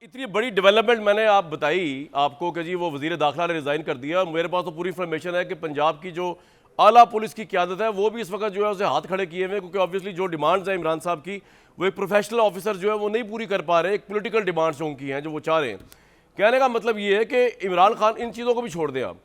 اتنی بڑی ڈیولپمنٹ میں نے آپ بتائی آپ کو کہ جی وہ وزیر داخلہ نے ریزائن کر دیا. میرے پاس تو پوری انفارمیشن ہے کہ پنجاب کی جو اعلیٰ پولیس کی قیادت ہے وہ بھی اس وقت جو ہے اسے ہاتھ کھڑے کیے ہوئے, کیونکہ آبویسلی جو ڈیمانڈز ہیں عمران صاحب کی وہ ایک پروفیشنل آفیسر جو ہے وہ نہیں پوری کر پا رہے, ایک پولیٹیکل ڈیمانڈز ان کی ہیں جو وہ چاہ رہے ہیں. کہنے کا مطلب یہ ہے کہ عمران خان, ان چیزوں کو بھی چھوڑ دیں آپ,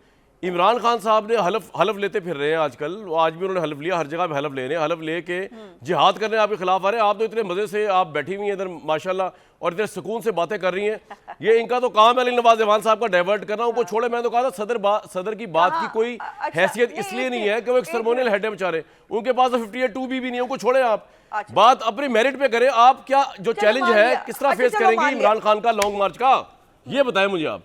عمران خان صاحب نے حلف لیتے پھر رہے ہیں آج کل, آج بھی انہوں نے حلف لیا, ہر جگہ پہ حلف لے رہے ہیں, حلف لے کے جہاد کرنے آپ کے خلاف آ رہے ہیں. آپ تو اتنے مزے سے آپ بیٹھی ہوئی ہیں ادھر ماشاءاللہ اور اتنے سکون سے باتیں کر رہی ہیں. یہ ان کا تو کام ہے علی نواز ایوان صاحب کا ڈائیورٹ کرنا. ان کو چھوڑے, میں تو کہا تھا صدر کی بات کی کوئی حیثیت اس لیے نہیں ہے کہ وہ ایک سرمونیل ہیڈ ہے بیچارے, ان کے پاس 58(2) بھی نہیں ہے, ان کو چھوڑے آپ, بات اپنی میرٹ پہ کریں. آپ کیا جو چیلنج ہے کس طرح فیس کریں گی عمران خان کا لانگ مارچ کا, یہ بتائیں مجھے آپ.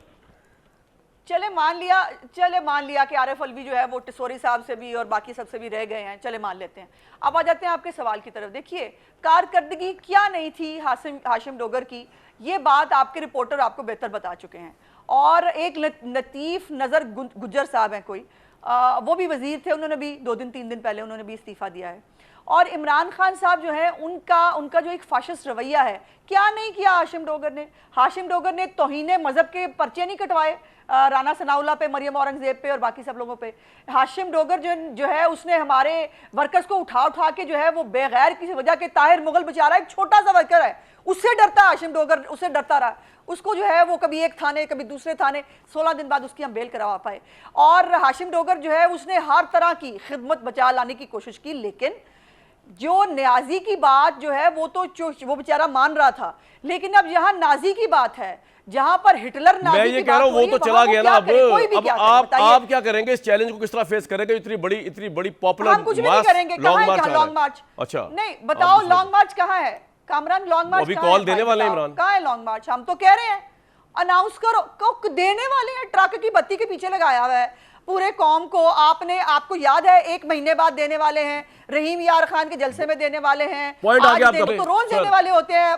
چلے مان لیا کہ عارف الوی جو ہے وہ ٹسوری صاحب سے بھی اور باقی سب سے بھی رہ گئے ہیں, چلے مان لیتے ہیں. اب آ جاتے ہیں آپ کے سوال کی طرف. دیکھیے کارکردگی کیا نہیں تھی ہاشم ڈوگر کی, یہ بات آپ کے رپورٹر آپ کو بہتر بتا چکے ہیں. اور ایک لطیف نظر گجر صاحب ہیں کوئی, وہ بھی وزیر تھے, انہوں نے بھی 2 دن 3 دن پہلے انہوں نے بھی استعفیٰ دیا ہے. اور عمران خان صاحب جو ہے ان کا جو ایک فاشسٹ رویہ ہے, کیا نہیں کیا ہاشم ڈوگر نے. ہاشم ڈوگر نے توہین مذہب کے پرچے نہیں کٹوائے رانا ثناء اللہ پہ, مریم اورنگزیب پہ اور باقی سب لوگوں پہ. ہاشم ڈوگر جو ہے اس نے ہمارے ورکرز کو اٹھا کے جو ہے وہ بغیر کسی وجہ کے, طاہر مغل بیچارہ ایک چھوٹا سا ورکر ہے, اس سے ڈرتا ہے ہاشم ڈوگر, اس سے ڈرتا رہا. اس کو جو ہے وہ کبھی ایک تھانے کبھی دوسرے تھانے, 16 دن بعد اس کی ہم بیل کروا پائے. اور ہاشم ڈوگر جو ہے اس نے ہر طرح کی خدمت بچا لانے کی کوشش کی, لیکن جو نیازی کی بات جو ہے وہ تو وہ بیچارہ مان رہا تھا. لیکن اب یہاں نازی کی بات ہے, جہاں پر ہٹلر نازی کی بات ہو رہی ہے, وہ تو چلا گیا نا. اب آپ کیا کریں گے, اس چیلنج کو کس طرح فیس کریں گے, اتنی بڑی پاپولر ہم کچھ بھی نہیں کریں گے. کہاں ہے لانگ مارچ؟ اچھا نہیں بتاؤ لانگ مارچ کہاں ہے کامران, لانگ مارچ ابھی کال دینے والے ہیں عمران, کہاں ہے لانگ مارچ؟ ہم تو کہہ رہے ہیں اناؤنس کرو, دینے والے ہیں, ٹرک کی بتی کے پیچھے لگایا ہوا ہے پورے قوم کو. آپ کو یاد ہے 1 مہینے بعد دینے والے ہیں, رحیم یار خان کے جلسے میں دینے والے ہیں, تو روز دینے والے ہوتے ہیں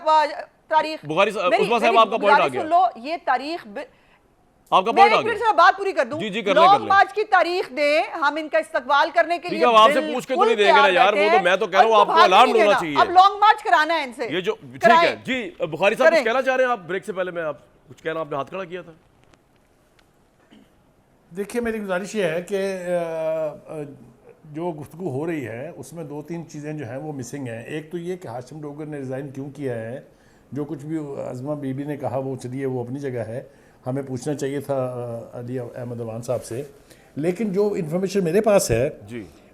تاریخ. سن لو یہ تاریخ, میں ایک منٹ سے بات پوری کر دوں. لانگ مارچ کی تاریخ دیں, ہم ان کا استقبال کرنے کے لیے آپ سے پوچھ کے تو نہیں دیں گے یار, وہ تو میں تو کہہ رہا ہوں آپ کو الارم ہونا چاہیے. اب لانگ مارچ کرانا ہے ان سے, یہ جو ٹھیک ہے جی. بخاری صاحب کچھ کہنا چاہ رہے ہیں آپ؟ بریک سے پہلے میں آپ کچھ کہنا, آپ نے ہاتھ کھڑا کیا تھا. دیکھیے میری گزارش یہ ہے کہ جو گفتگو ہو رہی ہے اس میں 2-3 چیزیں جو ہیں وہ مسنگ ہیں. ایک تو یہ کہ ہاشم ڈوگر نے ریزائن کیوں کیا ہے, جو کچھ بھی عظمہ بی بی نے کہا وہ چلیے وہ اپنی جگہ ہے, ہمیں پوچھنا چاہیے تھا علی احمد ایوان صاحب سے. لیکن جو انفارمیشن میرے پاس ہے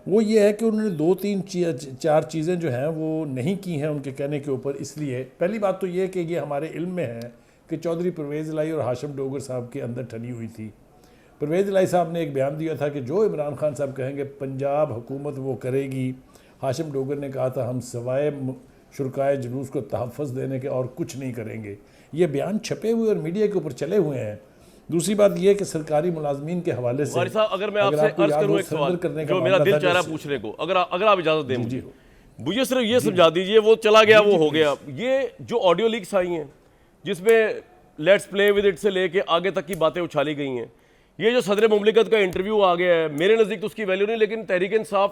وہ یہ ہے کہ انہوں نے 2-3-4 چیزیں جو ہیں وہ نہیں کی ہیں ان کے کہنے کے اوپر. اس لیے پہلی بات تو یہ کہ یہ ہمارے علم میں ہے کہ چودھری پرویز الہی اور ہاشم ڈوگر صاحب کے اندر ٹھنی ہوئی تھی. پرویز الہی صاحب نے ایک بیان دیا تھا کہ جو عمران خان صاحب کہیں گے پنجاب حکومت وہ کرے گی. ہاشم ڈوگر نے کہا تھا ہم سوائے شرکائے جلوس کو تحفظ دینے کے اور کچھ نہیں کریں گے. یہ بیان چھپے ہوئے اور میڈیا کے اوپر چلے ہوئے ہیں. دوسری بات یہ کہ سرکاری ملازمین کے حوالے سے اگر میں آپ سے عرض کروں ایک سوال جو میرا دل چاہ رہا ہے پوچھنے کو, اگر آپ اجازت دیں مجھے صرف یہ سمجھا دیجئے, وہ چلا گیا وہ ہو گیا. یہ جو آڈیو لیکس آئی ہیں جس میں لیٹس پلے ود اٹ سے لے کے آگے تک کی باتیں اچھالی گئی ہیں, یہ جو صدر مملکت کا انٹرویو آ گیا ہے, میرے نزدیک تو اس کی ویلیو نہیں, لیکن تحریک انصاف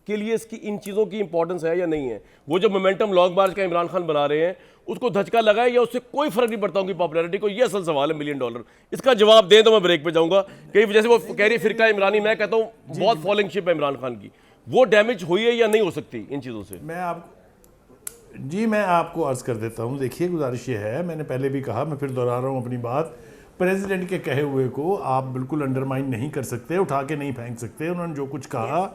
کے لیے اس کی ان چیزوں کی امپورٹنس ہے یا نہیں ہے. وہ جو مومنٹم لانگ مارچ کا عمران خان بنا رہے ہیں اس کو دھچکا لگا ہے یا اس سے کوئی فرق نہیں پڑتا ان کی پاپولیرٹی کو, یہ اصل سوال ہے $1 ملین. اس کا جواب دیں تو میں بریک پہ جاؤں گا. کہ جیسے وہ کہہ رہی فرقہ عمرانی, میں کہتا ہوں بہت فالنگ شپ ہے عمران خان کی, وہ ڈیمیج ہوئی ہے یا نہیں ہو سکتی ان چیزوں سے. میں آپ کو عرض کر دیتا ہوں. دیکھیے گزارش یہ ہے, میں نے پہلے بھی کہا, میں پھر دہرا رہا ہوں اپنی بات, پریزیڈنٹ کے کہے ہوئے کو آپ بالکل انڈرمائن نہیں کر سکتے, اٹھا کے نہیں پھینک سکتے. انہوں نے جو کچھ کہا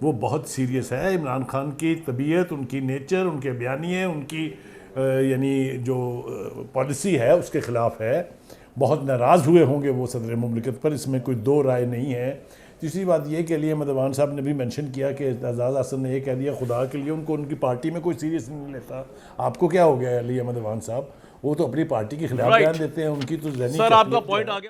وہ بہت سیریس ہے. عمران خان کی طبیعت, ان کی نیچر, ان کے بیانیے, ان کی یعنی جو پالیسی ہے اس کے خلاف ہے. بہت ناراض ہوئے ہوں گے وہ صدر مملکت پر, اس میں کوئی 2 رائے نہیں ہے. تیسری بات یہ کہ علی احمد ایوان صاحب نے بھی مینشن کیا کہ اعزاز احسن نے یہ کہہ دیا خدا کے لیے ان کو ان کی پارٹی میں کوئی سیریس نہیں لیتا. آپ کو کیا ہو گیا علی احمد ایوان صاحب, وہ تو اپنی پارٹی کے خلاف بیان دیتے ہیں, ان کی تو ذہنی سر آپ کا پوائنٹ آ گیا.